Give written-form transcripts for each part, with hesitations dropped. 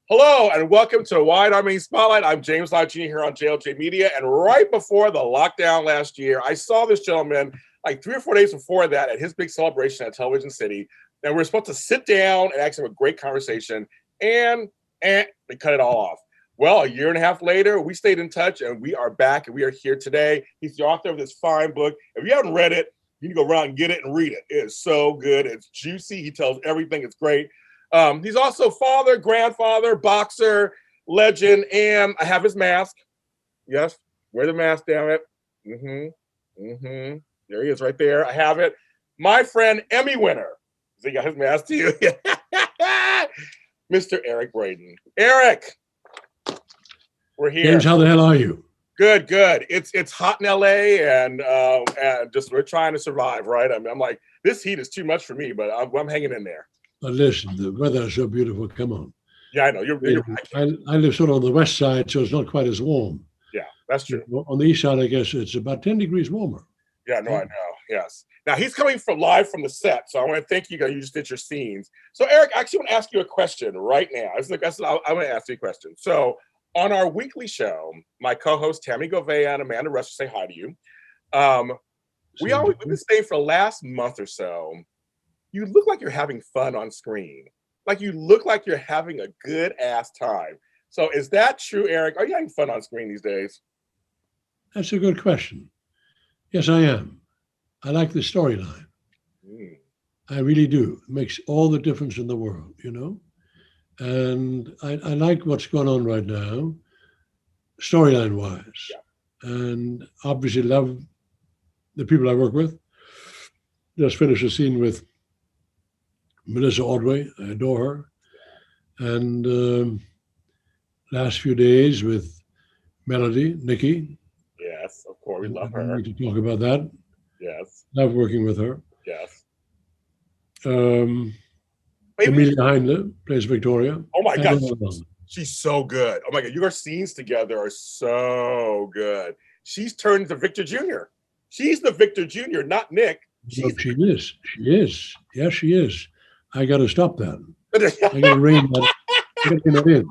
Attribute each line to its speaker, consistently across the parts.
Speaker 1: Hello and welcome to Wide Army Spotlight. I'm James Lott Jr. here on JLJ Media. And right before the lockdown last year, I saw this gentleman like 3 or 4 days before that at his big celebration at Television City. And we were supposed to sit down and actually have a great conversation. And they cut it all off. Well, a year and a half later, we stayed in touch and we are back and we are here today. He's the author of this fine book. If you haven't read it, you can go around and get it and read it. It is so good. It's juicy. He tells everything. It's great. He's also father, grandfather, boxer, legend, and I have his mask. Yes, wear the mask, damn it. There he is right there. I have it. My friend, Emmy winner. So he got his mask too. Mr. Eric Braeden. Eric, we're here.
Speaker 2: James, how the hell are you?
Speaker 1: Good. It's hot in LA and just we're trying to survive, right? I'm like, this heat is too much for me, but I'm hanging in there.
Speaker 2: But listen, the weather is so beautiful. Come on.
Speaker 1: Yeah, I know. You're right.
Speaker 2: I live sort of on the west side, so it's not quite as warm.
Speaker 1: Yeah, that's true.
Speaker 2: On the east side, I guess it's about 10 degrees warmer.
Speaker 1: Yeah, no, I know. Yes. Now he's coming from live from the set, so I want to thank you guys. You just did your scenes. So Eric, I actually want to ask you a question right now. I want to ask you a question. So on our weekly show, my co-host Tammy Govea and Amanda Rush say hi to you. We've been saying for the last month or so, you look like you're having fun on screen. Like you look like you're having a good ass time. So is that true, Eric? Are you having fun on screen these days?
Speaker 2: That's a good question. Yes, I am. I like the storyline. I really do. It makes all the difference in the world, you know? And I like what's going on right now, storyline-wise. Yeah. And obviously love the people I work with. Just finished a scene with Melissa Ordway, I adore her. And last few days with Melody, Nikki.
Speaker 1: Yes, of course, we love her.
Speaker 2: We need to talk about that.
Speaker 1: Yes.
Speaker 2: Love working with her.
Speaker 1: Yes.
Speaker 2: Amelia Heinle plays Victoria.
Speaker 1: Oh my God, she's so good. Oh my God, your scenes together are so good. She's turned to Victor Jr. She's the Victor Jr., not Nick.
Speaker 2: She is. Yes, she is. I got to stop that. I got to rein that in.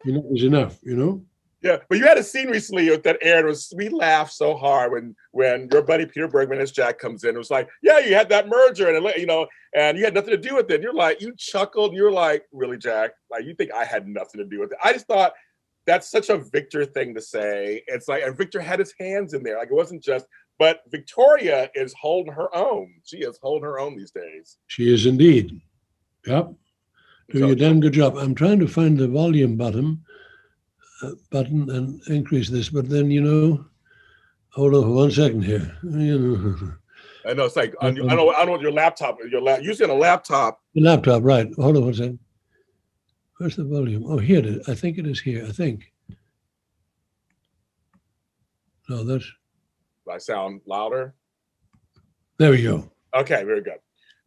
Speaker 2: You know, it was enough, you know?
Speaker 1: Yeah, but you had a scene recently that aired. We laughed so hard when your buddy Peter Bergman as Jack comes in. It was like, yeah, you had that merger, and you know, and you had nothing to do with it. And you're like, you chuckled. You're like, really, Jack? Like, you think I had nothing to do with it? I just thought that's such a Victor thing to say. It's like, and Victor had his hands in there. Like, it wasn't just. But Victoria is holding her own. She is holding her own these days.
Speaker 2: She is indeed. Yep. Doing a damn good job. I'm trying to find the volume button and increase this, but then, you know, hold on for 1 second here. You know.
Speaker 1: I know, it's like, I don't know what your laptop, using a laptop.
Speaker 2: The laptop, right. Hold on 1 second. Where's the volume? Oh, here it is. I think it is here. I think. No, that's.
Speaker 1: I sound louder?
Speaker 2: There we go.
Speaker 1: Okay, very good.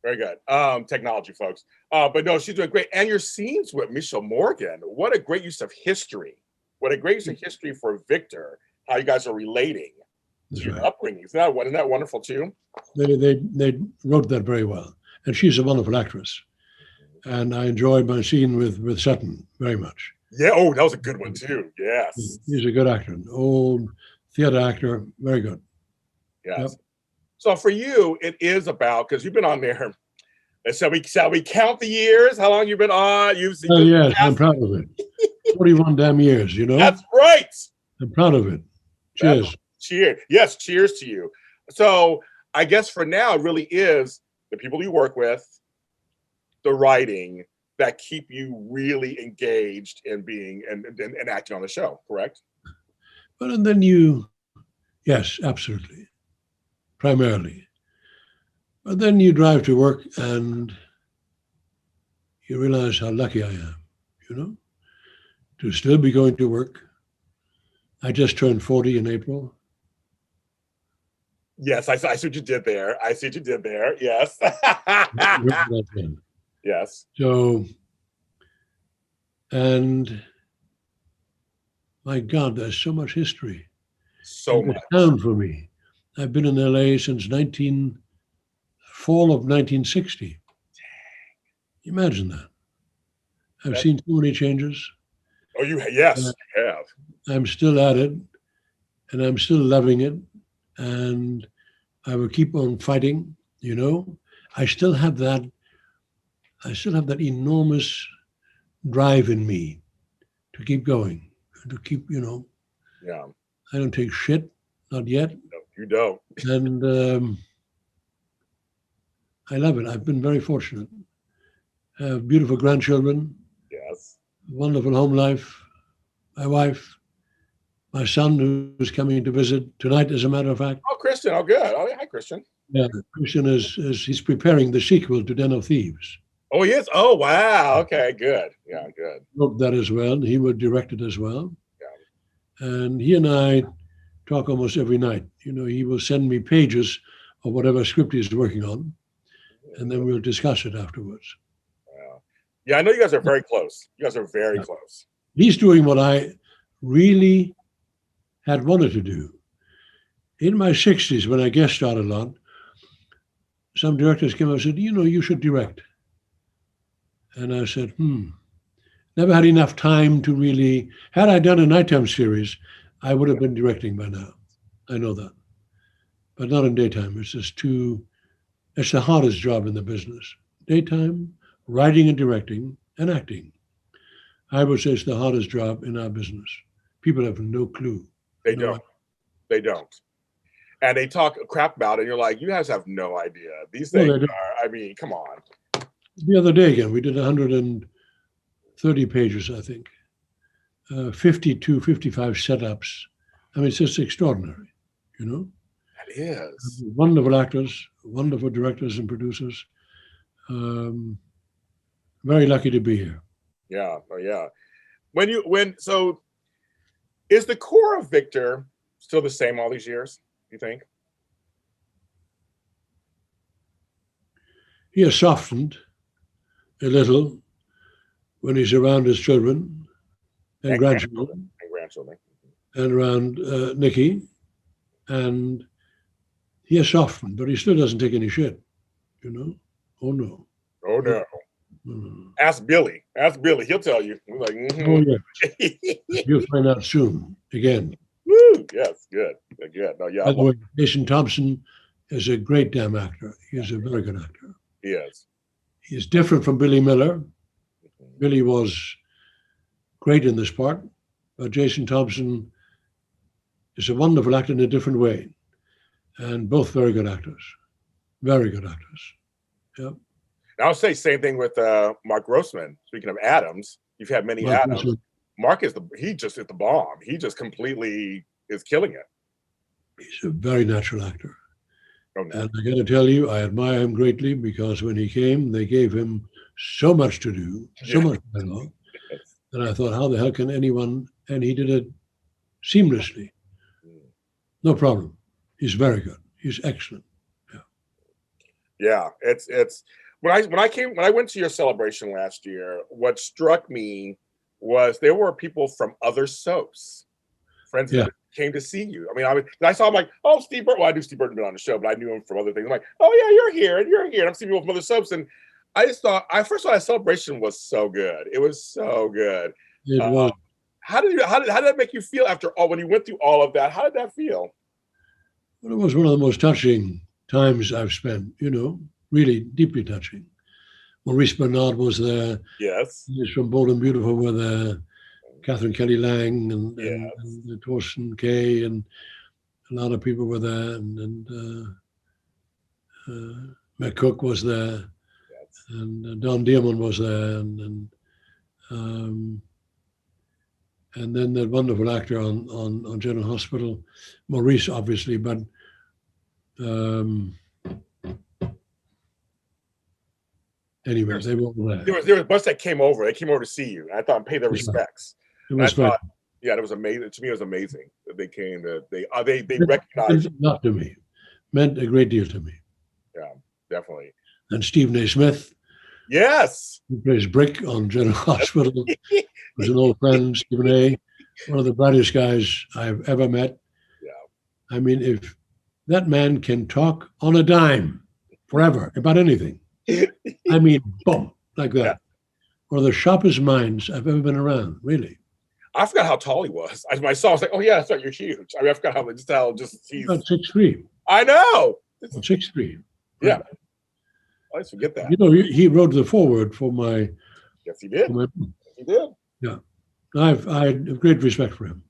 Speaker 1: Very good. Technology, folks. But no, she's doing great. And your scenes with Michelle Morgan, what a great use of history. What a great use of history for Victor, how you guys are relating to your upbringing. Isn't that wonderful too?
Speaker 2: They wrote that very well. And she's a wonderful actress. And I enjoyed my scene with Sutton very much.
Speaker 1: Yeah, oh, that was a good one too. Yes.
Speaker 2: He's a good actor, an old theater actor, very good.
Speaker 1: Yes. Yep. So for you, it is about, because you've been on there. Shall we count the years? How long you've been on?
Speaker 2: Yes, I'm proud of it. 41 damn years, you know?
Speaker 1: That's right.
Speaker 2: I'm proud of it. Cheers.
Speaker 1: Cheers. Yes, cheers to you. So I guess for now, it really is the people you work with, the writing that keep you really engaged in being and acting on the show, correct?
Speaker 2: Well, and then yes, absolutely. Primarily. But then you drive to work and you realize how lucky I am, you know, to still be going to work. I just turned 40 in April.
Speaker 1: Yes, I see what you did there. Yes. Yes.
Speaker 2: So, and my God, there's so much history.
Speaker 1: So much.
Speaker 2: Town for me. I've been in LA since fall of 1960. Imagine that. I've seen so many changes.
Speaker 1: Oh, yes, you have.
Speaker 2: I'm still at it, and I'm still loving it, and I will keep on fighting. You know, I still have that. I still have that enormous drive in me to keep going, to keep.
Speaker 1: Yeah.
Speaker 2: I don't take shit, not yet,
Speaker 1: No, you don't.
Speaker 2: and I love it. I've been very fortunate. I have beautiful grandchildren,
Speaker 1: Yes.
Speaker 2: wonderful home life, my wife, my son who's coming to visit tonight, as a matter of fact.
Speaker 1: Oh, Christian. Oh, good. Oh, yeah. Hi, Christian.
Speaker 2: Yeah, Christian is he's preparing the sequel to Den of Thieves.
Speaker 1: Oh, he is. Oh, wow. Okay, good. Yeah, good.
Speaker 2: Wrote that as well. He will direct it as well.
Speaker 1: Yeah.
Speaker 2: And he and I talk almost every night. He will send me pages of whatever script he's working on, and then we'll discuss it afterwards.
Speaker 1: Wow. Yeah, I know you guys are very close. You guys are very close.
Speaker 2: He's doing what I really had wanted to do. In my 60s, when I guest starred a lot, some directors came up and said, you should direct. And I said, never had enough time to really. Had I done a nighttime series, I would have been directing by now. I know that. But not in daytime. It's the hardest job in the business. Daytime, writing and directing, and acting. I would say it's the hardest job in our business. People have no clue.
Speaker 1: They don't. They don't. And they talk crap about it, and you're like, you guys have no idea. These things are, I mean, come on.
Speaker 2: The other day, again, we did 130 pages, I think. 52, 55 setups. I mean, it's just extraordinary,
Speaker 1: That is.
Speaker 2: Wonderful actors, wonderful directors and producers. Very lucky to be here.
Speaker 1: Yeah. Oh, yeah. So is the core of Victor still the same all these years, you think?
Speaker 2: He has softened a little when he's around his children and grandchildren. And around Nikki. And he has softened, but he still doesn't take any shit, Oh, no.
Speaker 1: Oh, no. Ask Billy. He'll tell you. We're like,
Speaker 2: Oh, yeah. You'll find out soon, again.
Speaker 1: Woo! Yes, good. No, yeah.
Speaker 2: By the way, Jason Thompson is a great damn actor. He's a very good actor.
Speaker 1: He is.
Speaker 2: He's different from Billy Miller. Billy was great in this part, but Jason Thompson is a wonderful actor in a different way. And both very good actors. Very good actors. Yep.
Speaker 1: I'll say same thing with Mark Grossman. Speaking of Adams, you've had many Adams. Mark he just hit the bomb. He just completely is killing it.
Speaker 2: He's a very natural actor.
Speaker 1: Oh, no.
Speaker 2: And I got to tell you, I admire him greatly because when he came, they gave him so much to do, so much dialogue. And I thought, how the hell can anyone? And he did it seamlessly. No problem. He's very good. He's excellent.
Speaker 1: Yeah. It's when I went to your celebration last year, what struck me was there were people from other soaps, friends that came to see you. I mean, I saw him like, oh, Steve Burton. Well, I knew Steve Burton been on the show, but I knew him from other things. I'm like, oh yeah, you're here. And I'm seeing people from other soaps. And I first thought that celebration was so good. It was so good.
Speaker 2: It was.
Speaker 1: How did that make you feel after all, when you went through all of that? How did that feel?
Speaker 2: Well, it was one of the most touching times I've spent, really deeply touching. Maurice Bernard was there.
Speaker 1: Yes.
Speaker 2: He's from Bold and Beautiful were there. Catherine Kelly Lang and Torsten Kay and a lot of people were there. And Matt Cook was there. Yes. And Don Dearman was there. And then that wonderful actor on General Hospital, Maurice, obviously, but anyway, they were all there.
Speaker 1: There was a bunch that came over. They came over to see you. I thought and pay their respects.
Speaker 2: It was fun.
Speaker 1: Yeah, it was amazing. To me, it was amazing that they came. They recognized.
Speaker 2: Not to me, meant a great deal to me.
Speaker 1: Yeah, definitely.
Speaker 2: And Stephen A. Smith.
Speaker 1: Yes.
Speaker 2: Who plays Brick on General Hospital. Was an old friend, Stephen A. One of the brightest guys I've ever met. Yeah. I mean, if that man can talk on a dime forever about anything, I mean, boom, like that. Yeah. one of the sharpest minds I've ever been around, really.
Speaker 1: I forgot how tall he was. I saw, I was like, oh yeah, that's right, you're huge. I mean, I forgot how he's
Speaker 2: About 6'3".
Speaker 1: I know.
Speaker 2: 6'3".
Speaker 1: Yeah.
Speaker 2: Right.
Speaker 1: I always forget that.
Speaker 2: You know, he wrote the foreword for my.
Speaker 1: Yes, he did.
Speaker 2: For my,
Speaker 1: Yes, he did.
Speaker 2: yeah. I have great respect for him.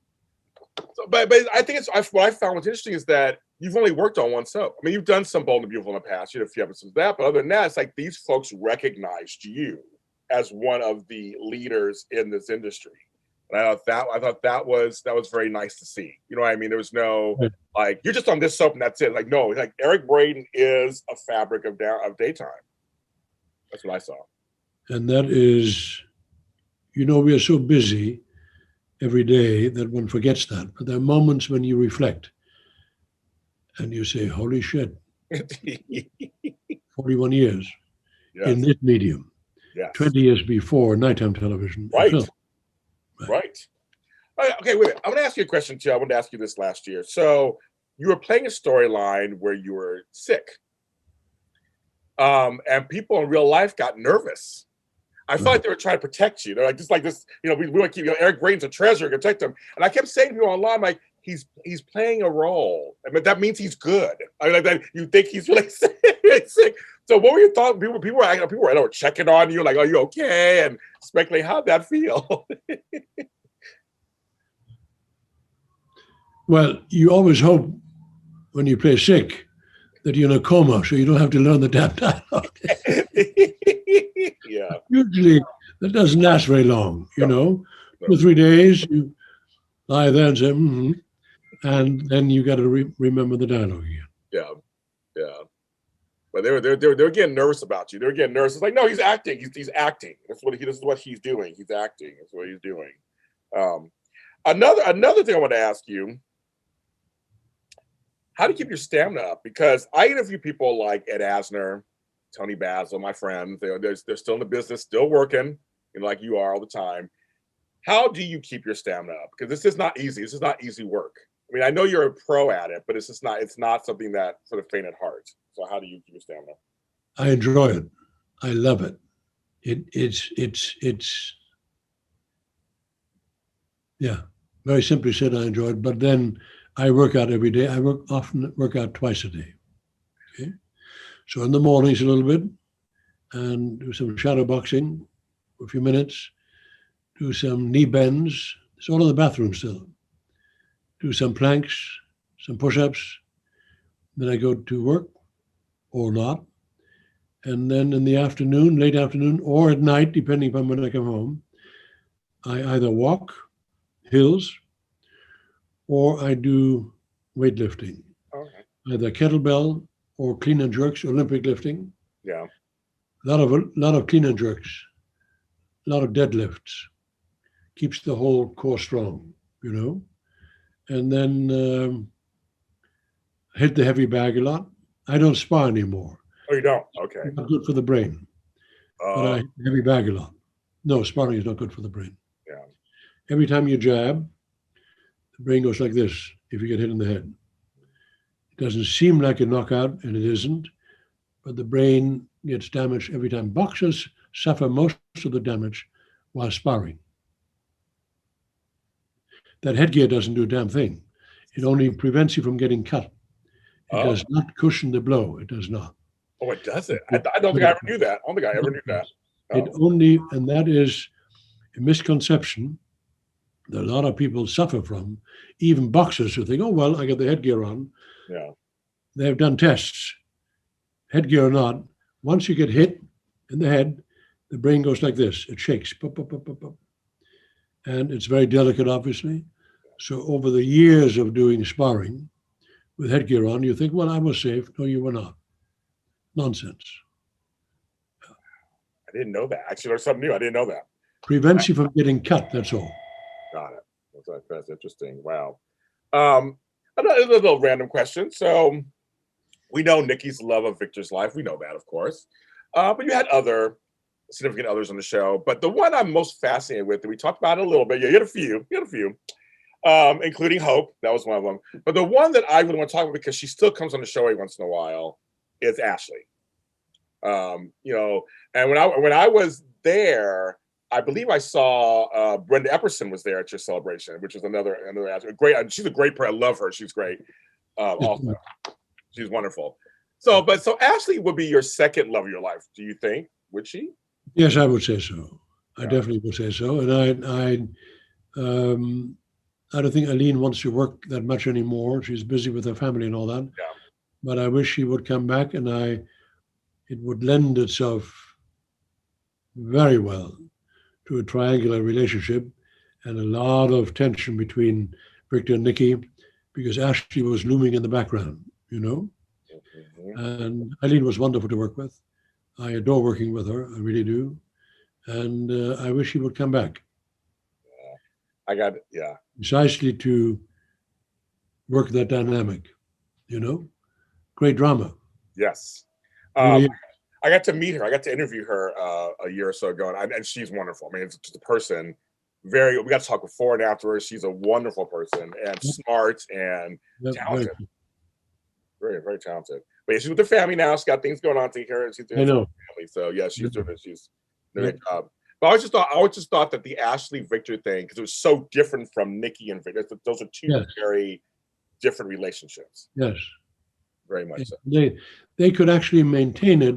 Speaker 1: So, but I think what I found was interesting is that you've only worked on one soap. I mean, you've done some Bold and Beautiful in the past. You did a few episodes of that, but other than that, it's like these folks recognized you as one of the leaders in this industry. And I thought that was very nice to see. You know what I mean? There was no like you're just on this soap and that's it. Like no, like Eric Braeden is a fabric of daytime. That's what I saw.
Speaker 2: And that is, you know, we are so busy every day that one forgets that. But there are moments when you reflect and you say, holy shit, 41 years in this medium, 20 years before nighttime television.
Speaker 1: Right. Right. Okay, wait a minute. I'm going to ask you a question, too. I wanted to ask you this last year. So you were playing a storyline where you were sick. And people in real life got nervous. I felt like they were trying to protect you. They're like, just like this, you know, we want to keep, you know, Eric Braeden's a treasure, protect him. And I kept saying to people online, like, he's playing a role. I mean, that means he's good. I mean, like that you think he's really sick. So what were your thoughts? People were checking on you, like, are you okay? And speculating, how'd that feel?
Speaker 2: Well, you always hope when you play sick that you're in a coma, so you don't have to learn the damn dialogue.
Speaker 1: Yeah.
Speaker 2: Usually that doesn't last very long, you know. 2 or 3 days, you lie there and say, and then you got to remember the dialogue again.
Speaker 1: Yeah. But they were getting nervous about you. They were getting nervous. It's like, no, he's acting. He's acting. This is what he's doing. He's acting. That's what he's doing. Another thing I want to ask you: how do you keep your stamina up? Because I interview people like Ed Asner, Tony Basil, my friends. They're still in the business, still working, like you are all the time. How do you keep your stamina up? Because this is not easy. This is not easy work. I mean, I know you're a pro at it, but it's not something that sort of faint at heart. So how do you keep your stamina?
Speaker 2: I enjoy it. I love it. It's yeah, very simply said, I enjoy it. But then I work out every day. I often work out twice a day. Okay. So in the mornings a little bit and do some shadow boxing for a few minutes, do some knee bends. It's all in the bathroom still. Do some planks, some push-ups. Then I go to work or not. And then in the afternoon, late afternoon, or at night, depending upon when I come home, I either walk hills or I do weightlifting.
Speaker 1: Okay.
Speaker 2: Either kettlebell or clean and jerks, Olympic lifting.
Speaker 1: Yeah.
Speaker 2: A lot of clean and jerks, a lot of deadlifts. Keeps the whole core strong, you know. And then hit the heavy bag a lot. I don't spar anymore.
Speaker 1: Oh, you don't? Okay.
Speaker 2: Not good for the brain. But I heavy bag a lot. No, sparring is not good for the brain.
Speaker 1: Yeah.
Speaker 2: Every time you jab, the brain goes like this if you get hit in the head. It doesn't seem like a knockout, and it isn't, but the brain gets damaged every time. Boxers suffer most of the damage while sparring. That headgear doesn't do a damn thing. It only prevents you from getting cut. It does not cushion the blow. It does not.
Speaker 1: Oh, it doesn't? I don't think I ever knew that. I don't think I ever knew that. Oh.
Speaker 2: It only, and that is a misconception that a lot of people suffer from, even boxers who think, oh, well, I got the headgear on.
Speaker 1: Yeah.
Speaker 2: They've done tests, headgear or not. Once you get hit in the head, the brain goes like this. It shakes. Pop, pop, pop, pop, pop. And it's very delicate, obviously. So over the years of doing sparring with headgear on, you think, well, I was safe. No, you were not. Nonsense.
Speaker 1: I didn't know that. Actually, there's something new. I didn't know that.
Speaker 2: Prevents you from getting cut, that's all.
Speaker 1: Got it. That's interesting. Wow. Another little random question. So we know Nikki's love of Victor's life. We know that, of course. But you had other significant others on the show. But the one I'm most fascinated with, and we talked about it a little bit. You had a few. Including Hope. That was one of them. But the one that I really want to talk about, because she still comes on the show every once in a while, is Ashley. And when I was there, I believe I saw Brenda Epperson was there at your celebration, which was another aspect. Great. She's a great player. I love her. She's great. Also, she's wonderful. So Ashley would be your second love of your life. Do you think? Would she?
Speaker 2: Yes, I would say so. I definitely would say so. And I don't think Eileen wants to work that much anymore. She's busy with her family and all that.
Speaker 1: Yeah.
Speaker 2: But I wish she would come back, and it would lend itself very well to a triangular relationship and a lot of tension between Victor and Nikki, because Ashley was looming in the background, you know? And Eileen was wonderful to work with. I adore working with her, I really do. And I wish she would come back. Precisely to work that dynamic, you know? Great drama.
Speaker 1: Yes.
Speaker 2: Really.
Speaker 1: I got to meet her. I got to interview her a year or so ago, and she's wonderful. I mean, it's just a person. We got to talk before and afterwards. She's a wonderful person and smart and talented. Very, very talented. But yeah, she's with her family now. She's got things going on to take care of. She's doing family. So yeah, she's doing it. She's doing a great job. But I always just thought that the Ashley Victor thing, because it was so different from Nikki and Victor. Those are two very different relationships.
Speaker 2: Yes.
Speaker 1: Very much so.
Speaker 2: They could actually maintain it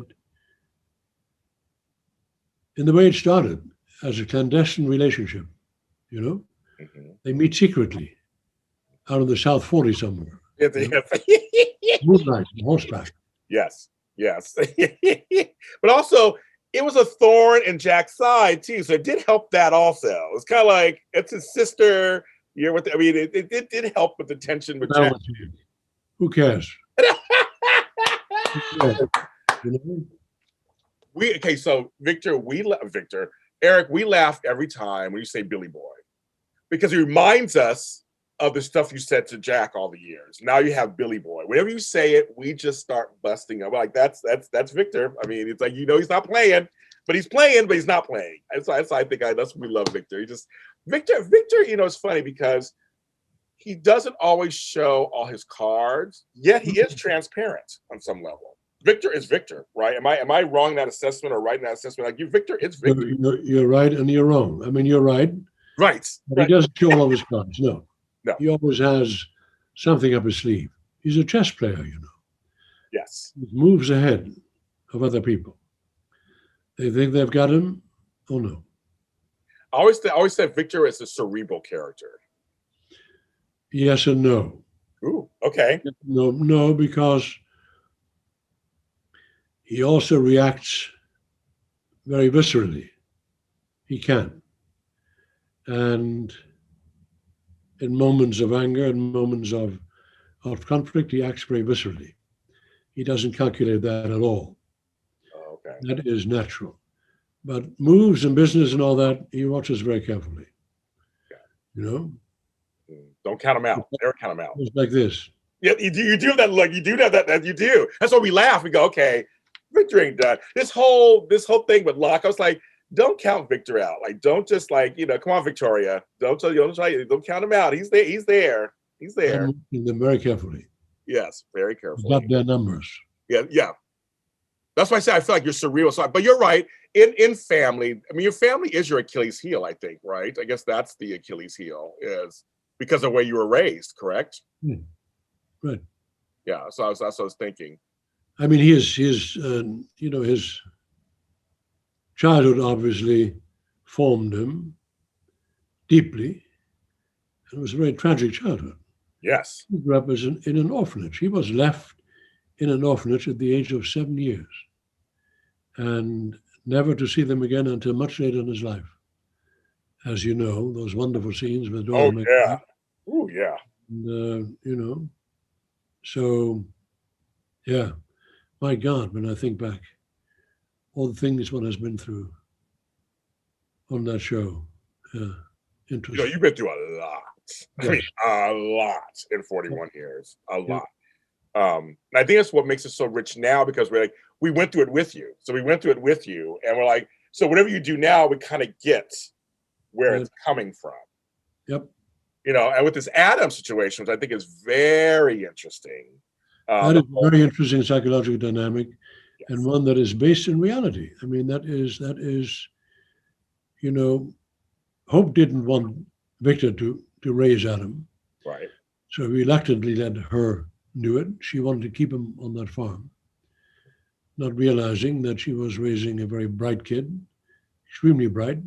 Speaker 2: in the way it started, as a clandestine relationship, you know? They meet secretly out of the South 40 somewhere. Moonlight, horseback.
Speaker 1: Yes. But also, it was a thorn in Jack's side too, so it did help that also. It's kind of like it's his sister. It did help with the tension with Jack.
Speaker 2: Who cares?
Speaker 1: So Victor, Eric, we laugh every time when you say Billy Boy, because it reminds us of the stuff you said to Jack all the years. Now you have Billy Boy. Whenever you say it, we just start busting up. Like that's Victor. I mean, it's like, he's not playing, but he's playing, but he's not playing. That's I think that's what we love Victor. Victor, it's funny because he doesn't always show all his cards, yet he is transparent on some level. Victor is Victor, right? Am I wrong in that assessment or right in that assessment? Like Victor is Victor.
Speaker 2: You're right and you're wrong. I mean, you're right.
Speaker 1: Right.
Speaker 2: But he doesn't show all of his cards. No. He always has something up his sleeve. He's a chess player, you know.
Speaker 1: Yes.
Speaker 2: He moves ahead of other people. They think they've got him. Oh no.
Speaker 1: I always said Victor is a cerebral character.
Speaker 2: Yes and no.
Speaker 1: Ooh, okay.
Speaker 2: No, because he also reacts very viscerally. He can. And in moments of anger and moments of conflict, he acts very viscerally. He doesn't calculate that at all.
Speaker 1: Oh, okay.
Speaker 2: That is natural. But moves and business and all that, he watches very carefully.
Speaker 1: Yeah.
Speaker 2: You know?
Speaker 1: Don't count him out. Never count him out.
Speaker 2: It's like this.
Speaker 1: Yeah, you do have that look. You do have that. You do. That's why we laugh. We go, okay, Victor ain't done. This whole thing with Locke, I was like, don't count Victor out. Like, don't just come on, Victoria. Don't count him out. He's there. He's there.
Speaker 2: I'm watching them very carefully.
Speaker 1: Yes, very carefully.
Speaker 2: Got their numbers.
Speaker 1: Yeah. That's why I say I feel like you're surreal. So, but you're right. In family, I mean, your family is your Achilles heel, I think, right? I guess that's the Achilles heel, is because of the way you were raised, correct?
Speaker 2: Right.
Speaker 1: Yeah. So that's what I was thinking.
Speaker 2: I mean, his childhood obviously formed him deeply. It was a very tragic childhood.
Speaker 1: Yes.
Speaker 2: He grew up in an orphanage. He was left in an orphanage at the age of 7 years, and never to see them again until much later in his life. As you know, those wonderful scenes with Dora.
Speaker 1: Oh, yeah. Oh, yeah.
Speaker 2: And, so, yeah, my God, when I think back, all the things one has been through on that show. Yeah, interesting.
Speaker 1: You've been through a lot.
Speaker 2: Yes.
Speaker 1: I mean, a lot in 41 years. A lot. And I think that's what makes it so rich now, because we went through it with you. So we went through it with you, and we're like, so whatever you do now, we kind of get where it's coming from.
Speaker 2: Yep.
Speaker 1: And with this Adam situation, which I think is very interesting.
Speaker 2: That is a very interesting psychological dynamic, and one that is based in reality. I mean, that is you know, Hope didn't want Victor to raise Adam,
Speaker 1: Right.
Speaker 2: so reluctantly let her do it. She wanted to keep him on that farm, not realizing that she was raising a very bright kid, extremely bright,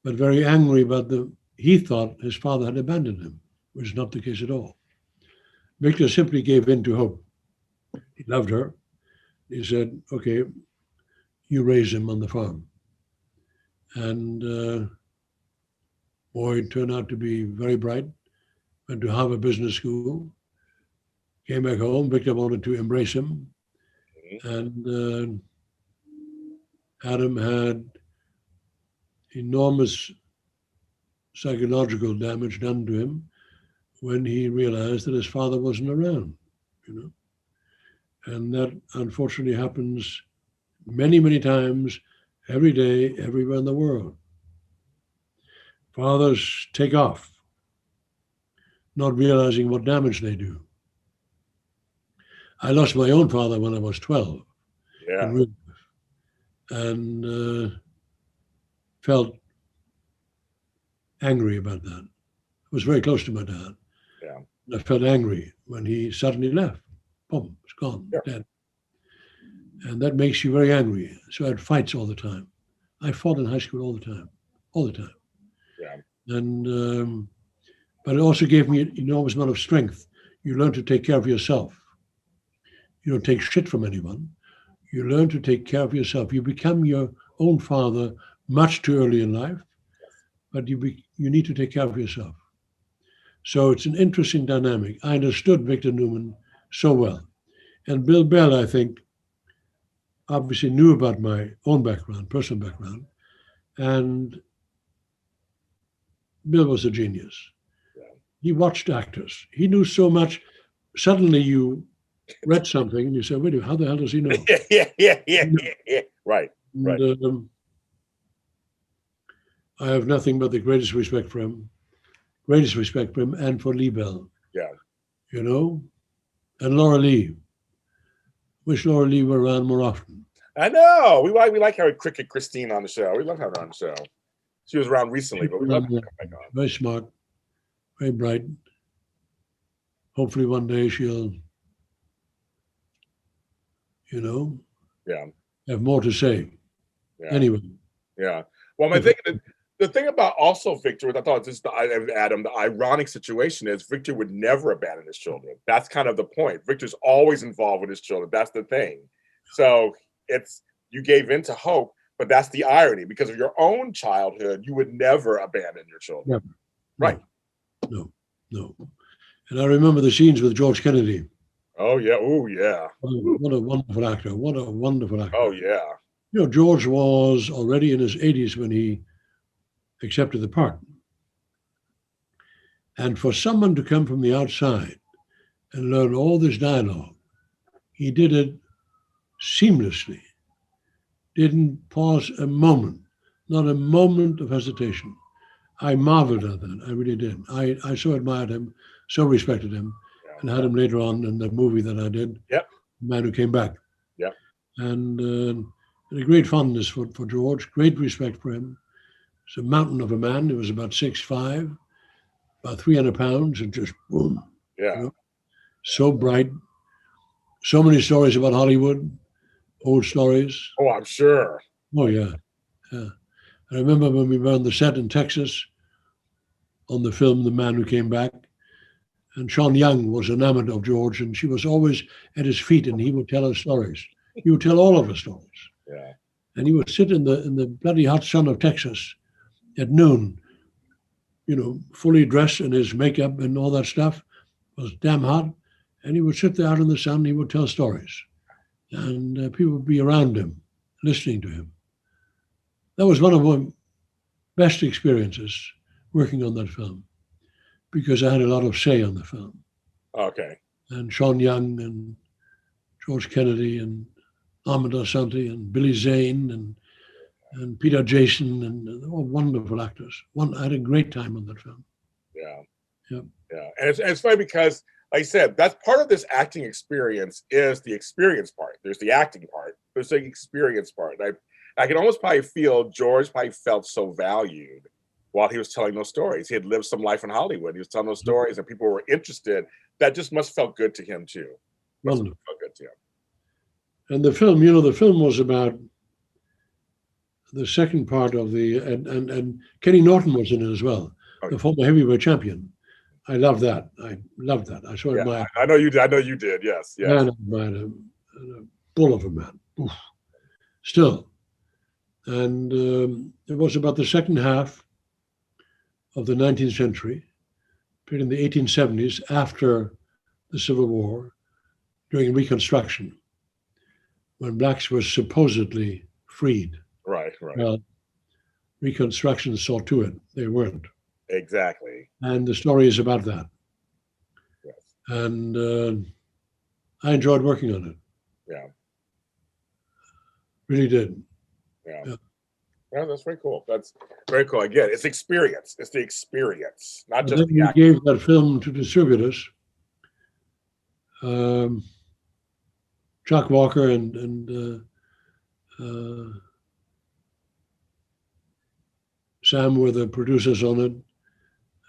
Speaker 2: but very angry about he thought his father had abandoned him, which is not the case at all. Victor simply gave in to Hope. He loved her. He said, okay, you raise him on the farm. And boy turned out to be very bright, went to Harvard Business School, came back home. Victor wanted to embrace him. And Adam had enormous psychological damage done to him when he realized that his father wasn't around, you know. And that unfortunately happens many, many times, every day, everywhere in the world. Fathers take off, not realizing what damage they do. I lost my own father when I was 12
Speaker 1: Yeah.
Speaker 2: in real life, and felt angry about that. I was very close to my dad.
Speaker 1: Yeah.
Speaker 2: I felt angry when he suddenly left. Boom, it's gone,
Speaker 1: Yeah.
Speaker 2: dead. And that makes you very angry. So I had fights all the time. I fought in high school all the time, all the time.
Speaker 1: Yeah.
Speaker 2: And but it also gave me an enormous amount of strength. You learn to take care of yourself. You don't take shit from anyone. You learn to take care of yourself. You become your own father much too early in life, but you need to take care of yourself. So it's an interesting dynamic. I understood Victor Newman so well. And Bill Bell, I think, obviously knew about my own background, personal background, and Bill was a genius.
Speaker 1: Yeah.
Speaker 2: He watched actors. He knew so much. Suddenly you read something and you say, wait a minute, how the hell does he know?
Speaker 1: Yeah. Right.
Speaker 2: And, I have nothing but the greatest respect for him and for Lee Bell.
Speaker 1: Yeah.
Speaker 2: You know? And Laura Lee. Wish Laura Lee were around more often.
Speaker 1: I know. We like having Cricket Christine on the show. We love having her on the show. She was around recently, but we love her to come back on.
Speaker 2: Very smart, very bright. Hopefully one day she'll, you know,
Speaker 1: Yeah.
Speaker 2: have more to say.
Speaker 1: Yeah.
Speaker 2: Anyway.
Speaker 1: Yeah. Well, the thing about also Victor, I thought this, Adam, the ironic situation is Victor would never abandon his children. That's kind of the point. Victor's always involved with his children. That's the thing. So you gave in to Hope, but that's the irony. Because of your own childhood, you would never abandon your children.
Speaker 2: Never.
Speaker 1: Right.
Speaker 2: No. And I remember the scenes with George Kennedy.
Speaker 1: Oh, yeah. Oh, yeah.
Speaker 2: What a wonderful actor. What a wonderful actor.
Speaker 1: Oh, yeah.
Speaker 2: You know, George was already in his 80s when he accepted the part. And for someone to come from the outside and learn all this dialogue, he did it seamlessly, didn't pause a moment, not a moment of hesitation. I marveled at that. I really did. I so admired him, so respected him, and had him later on in the movie that I did,
Speaker 1: Yep.
Speaker 2: The Man Who Came Back.
Speaker 1: Yep.
Speaker 2: And a great fondness for George, great respect for him. He's a mountain of a man. He was about 6'5", about 300 pounds, and just boom.
Speaker 1: Yeah.
Speaker 2: You know? So bright. So many stories about Hollywood, old stories.
Speaker 1: Oh, I'm sure.
Speaker 2: Oh, yeah. I remember when we were on the set in Texas on the film The Man Who Came Back, and Sean Young was enamored of George, and she was always at his feet, and he would tell her stories. He would tell all of her stories.
Speaker 1: Yeah.
Speaker 2: And he would sit in the bloody hot sun of Texas at noon, you know, fully dressed in his makeup and all that stuff. It was damn hot. And he would sit there out in the sun, and he would tell stories. And people would be around him, listening to him. That was one of my best experiences working on that film, because I had a lot of say on the film.
Speaker 1: Okay.
Speaker 2: And Sean Young and George Kennedy and Ahmed Asante and Billy Zane and Peter Jason and all wonderful actors. I had a great time on that film.
Speaker 1: Yeah.
Speaker 2: Yeah.
Speaker 1: Yeah. And it's funny because, like I said, that's part of this acting experience is the experience part. There's the acting part. There's the experience part. I can almost probably feel George probably felt so valued while he was telling those stories. He had lived some life in Hollywood. He was telling those stories, and people were interested. That just must have felt good to him too. Must have felt good to him.
Speaker 2: And the film, you know, the film was about the second part of the, and Kenny Norton was in it as well, the former heavyweight champion. I love that. I loved that. I saw it.
Speaker 1: I know you did. I know you did. Yes.
Speaker 2: Man, a bull of a man. Oof. Still. And it was about the second half of the 19th century, in the 1870s, after the Civil War, during Reconstruction, when blacks were supposedly freed.
Speaker 1: Right.
Speaker 2: Well, Reconstruction saw to it. They weren't.
Speaker 1: Exactly.
Speaker 2: And the story is about that.
Speaker 1: Yes.
Speaker 2: And I enjoyed working on it.
Speaker 1: Yeah.
Speaker 2: Really did.
Speaker 1: Yeah. Yeah, that's very cool. That's very cool. Again, it's experience. It's the experience, not just the
Speaker 2: acting. We gave that film to distributors. Chuck Walker and Sam were the producers on it,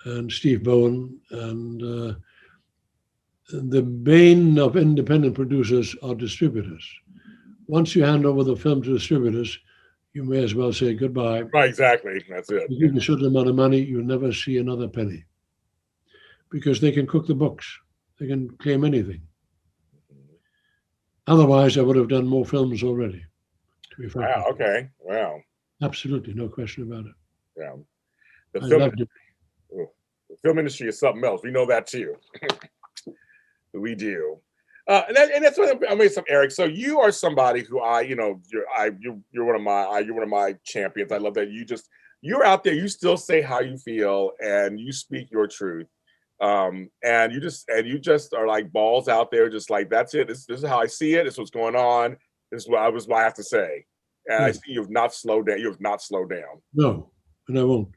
Speaker 2: and Steve Bowen. And the bane of independent producers are distributors. Once you hand over the film to distributors, you may as well say goodbye.
Speaker 1: Right, exactly. That's it.
Speaker 2: You give you a certain amount of money, you'll never see another penny. Because they can cook the books. They can claim anything. Otherwise, I would have done more films already. To be frank.
Speaker 1: Wow, okay. Wow.
Speaker 2: Absolutely, no question about it.
Speaker 1: Yeah.
Speaker 2: The
Speaker 1: film industry is something else. We know that too. We do. And that's what I mean. Eric. So you are somebody who you're one of my champions. I love that you're out there. You still say how you feel and you speak your truth. And you just are like balls out there, just like that's it. This is how I see it. This is what's going on. This is what I have to say. And I see you've not slowed down. You have not slowed down.
Speaker 2: No, and I won't.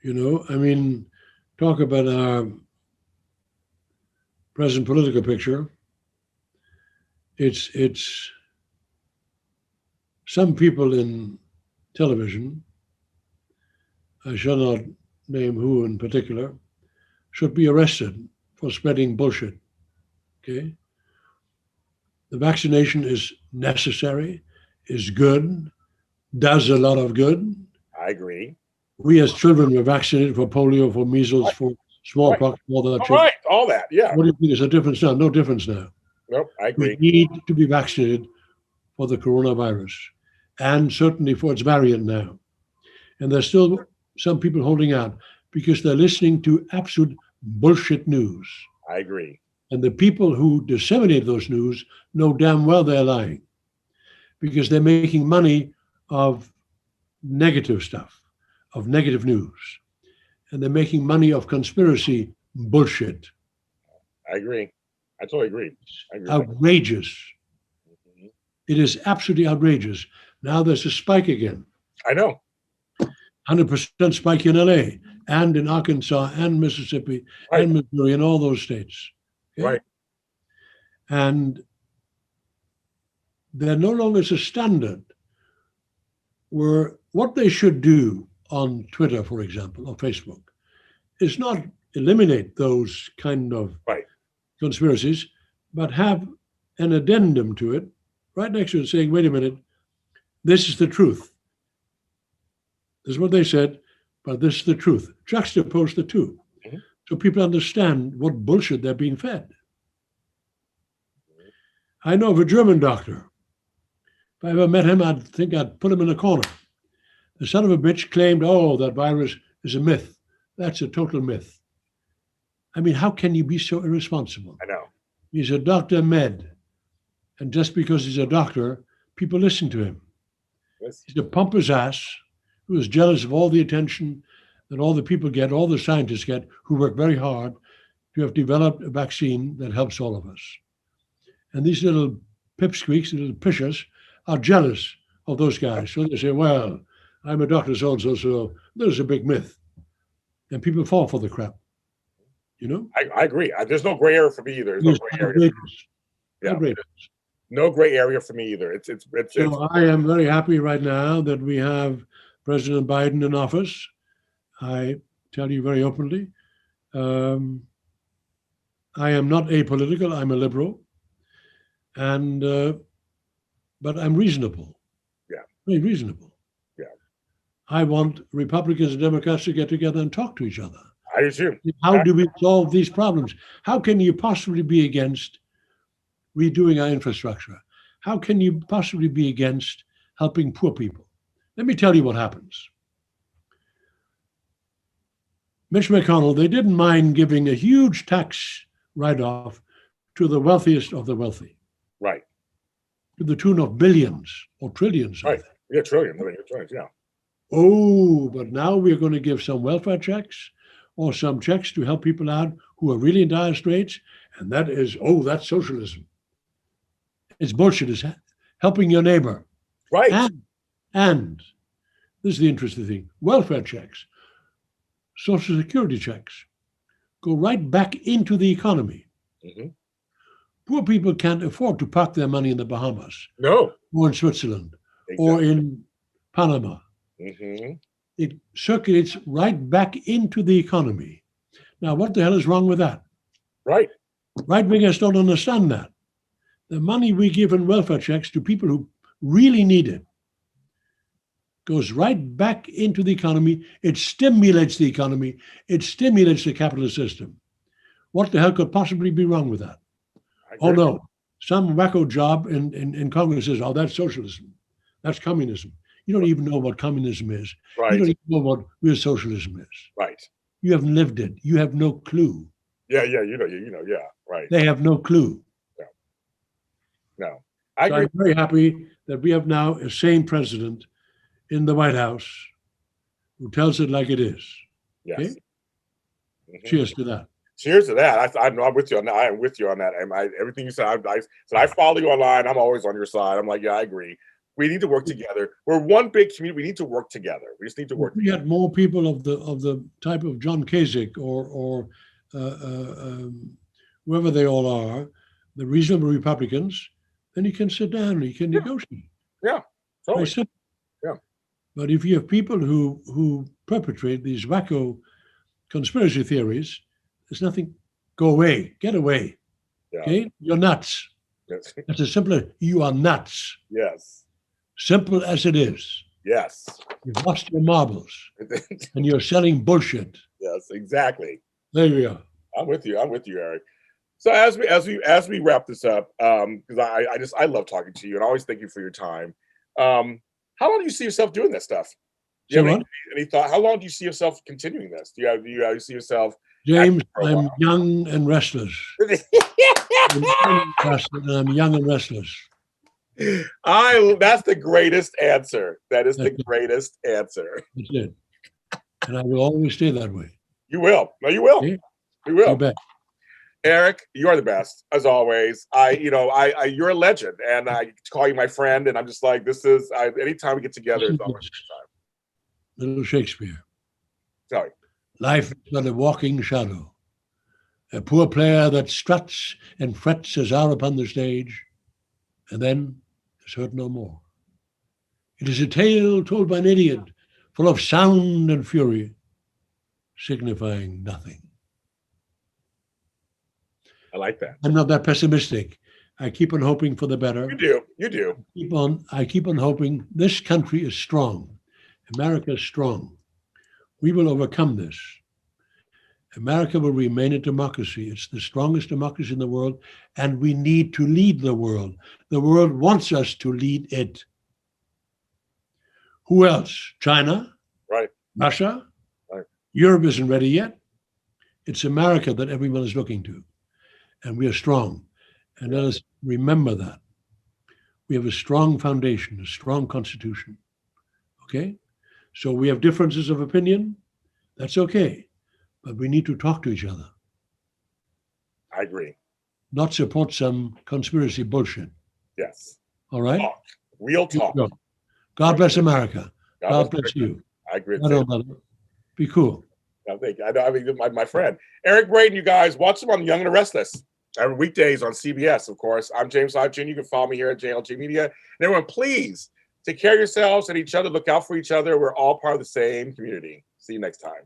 Speaker 2: You know, I mean, talk about our present political picture. It's some people in television, I shall not name who in particular, should be arrested for spreading bullshit. Okay? The vaccination is necessary, is good, does a lot of good.
Speaker 1: I agree.
Speaker 2: We as children were vaccinated for polio, for measles, for smallpox, all that shit.
Speaker 1: Right, all that, yeah.
Speaker 2: What do you think is a difference now? No difference now.
Speaker 1: Nope, I agree.
Speaker 2: We need to be vaccinated for the coronavirus and certainly for its variant now. And there's still some people holding out because they're listening to absolute bullshit news.
Speaker 1: I agree.
Speaker 2: And the people who disseminate those news know damn well they're lying because they're making money of negative stuff, of negative news. And they're making money of conspiracy bullshit.
Speaker 1: I agree. I totally agree.
Speaker 2: Outrageous. Mm-hmm. It is absolutely outrageous. Now there's a spike again.
Speaker 1: I know.
Speaker 2: 100% spike in LA and in Arkansas and Mississippi and Missouri and all those states. Okay?
Speaker 1: Right.
Speaker 2: And there no longer is a standard where what they should do on Twitter, for example, or Facebook, is not eliminate those kind of conspiracies, but have an addendum to it right next to it saying, wait a minute, this is the truth. This is what they said, but this is the truth. Juxtapose the two. Mm-hmm. So people understand what bullshit they're being fed. I know of a German doctor. If I ever met him, I'd think I'd put him in a corner. The son of a bitch claimed, oh, that virus is a myth. That's a total myth. I mean, how can you be so irresponsible?
Speaker 1: I know.
Speaker 2: He's a Dr. Med. And just because he's a doctor, people listen to him. Yes. He's a pompous ass who is jealous of all the attention that all the people get, all the scientists get, who work very hard to have developed a vaccine that helps all of us. And these little pipsqueaks, little pishers, are jealous of those guys. So they say, well, I'm a doctor so-and-so, so there's a big myth. And people fall for the crap. You know?
Speaker 1: I agree. There's no gray area for me either. There's no gray area.
Speaker 2: Outrageous.
Speaker 1: No gray area for me either.
Speaker 2: So I am very happy right now that we have President Biden in office. I tell you very openly, I am not apolitical. I'm a liberal, and but I'm reasonable.
Speaker 1: Yeah,
Speaker 2: very reasonable.
Speaker 1: Yeah,
Speaker 2: I want Republicans and Democrats to get together and talk to each other.
Speaker 1: I do too.
Speaker 2: How do we solve these problems? How can you possibly be against redoing our infrastructure? How can you possibly be against helping poor people? Let me tell you what happens. Mitch McConnell, they didn't mind giving a huge tax write-off to the wealthiest of the wealthy.
Speaker 1: Right.
Speaker 2: To the tune of billions or trillions.
Speaker 1: Right. Yeah, trillions, yeah.
Speaker 2: Oh, but now we're going to give some welfare checks or some checks to help people out who are really in dire straits. And that is, that's socialism. It's bullshit. It's helping your neighbor.
Speaker 1: Right.
Speaker 2: And this is the interesting thing. Welfare checks, Social Security checks go right back into the economy.
Speaker 1: Mm-hmm.
Speaker 2: Poor people can't afford to park their money in the Bahamas.
Speaker 1: No.
Speaker 2: Or in Switzerland. Exactly. Or in Panama.
Speaker 1: Mm-hmm.
Speaker 2: It circulates right back into the economy. Now, what the hell is wrong with that?
Speaker 1: Right.
Speaker 2: Right-wingers don't understand that. The money we give in welfare checks to people who really need it goes right back into the economy. It stimulates the economy. It stimulates the capitalist system. What the hell could possibly be wrong with that? Oh, no. Some wacko job in Congress says, that's socialism. That's communism. You don't even know what communism is.
Speaker 1: Right.
Speaker 2: You don't even know what real socialism is.
Speaker 1: Right.
Speaker 2: You haven't lived it. You have no clue.
Speaker 1: Yeah, yeah, right.
Speaker 2: They have no clue.
Speaker 1: No. I agree.
Speaker 2: I'm very happy that we have now a sane president in the White House who tells it like it is.
Speaker 1: Yes.
Speaker 2: Okay?
Speaker 1: Mm-hmm.
Speaker 2: Cheers to that.
Speaker 1: Cheers to that. I'm with you on that. I am with you on that. Everything you said, I follow you online. I'm always on your side. I'm like, yeah, I agree. We need to work together. We're one big community. We need to work together. We just need to work.
Speaker 2: We had more people of the type of John Kasich or whoever they all are, the reasonable Republicans, then you can sit down and you can negotiate.
Speaker 1: Yeah, totally.
Speaker 2: Yeah. But if you have people who perpetrate these wacko conspiracy theories, there's nothing. Go away. Get away. Yeah. Okay? You're nuts.
Speaker 1: Yes.
Speaker 2: That's as simple as you are nuts.
Speaker 1: Yes.
Speaker 2: Simple as it is.
Speaker 1: Yes.
Speaker 2: You've lost your marbles and you're selling bullshit.
Speaker 1: Yes, exactly.
Speaker 2: There you are.
Speaker 1: I'm with you, Eric. So as we wrap this up, because I love talking to you and I always thank you for your time. How long do you see yourself doing this stuff? Do you have any thought? How long do you see yourself continuing this? Do you see yourself?
Speaker 2: James, I'm young and restless. I'm young and restless.
Speaker 1: That's the greatest answer. That is the greatest answer.
Speaker 2: That's it. And I will always stay that way.
Speaker 1: You will. No, you will. Okay? You will.
Speaker 2: You bet.
Speaker 1: Eric, you are the best, as always. You're a legend, and I call you my friend, and I'm just like, anytime we get together, it's always a good time.
Speaker 2: Little Shakespeare.
Speaker 1: Sorry.
Speaker 2: Life is but a walking shadow. A poor player that struts and frets as out upon the stage, and then is heard no more. It is a tale told by an idiot, full of sound and fury, signifying nothing.
Speaker 1: I like that.
Speaker 2: I'm not that pessimistic. I keep on hoping for the better.
Speaker 1: You do.
Speaker 2: I keep on hoping. This country is strong. America is strong. We will overcome this. America will remain a democracy. It's the strongest democracy in the world, and we need to lead the world. The world wants us to lead it. Who else? China?
Speaker 1: Right.
Speaker 2: Russia?
Speaker 1: Right.
Speaker 2: Europe isn't ready yet. It's America that everyone is looking to. And we are strong. And let us remember that. We have a strong foundation, a strong constitution. Okay? So we have differences of opinion. That's okay. But we need to talk to each other.
Speaker 1: I agree.
Speaker 2: Not support some conspiracy bullshit.
Speaker 1: Yes.
Speaker 2: All right?
Speaker 1: Talk. Real talk.
Speaker 2: God bless America. God bless you.
Speaker 1: I agree.
Speaker 2: Be cool.
Speaker 1: No, thank you. My friend. Eric Braeden, you guys, watch him on Young and the Restless. Every weekdays on CBS, of course. I'm James Lott Jr. You can follow me here at JLJ Media. And everyone, please take care of yourselves and each other. Look out for each other. We're all part of the same community. See you next time.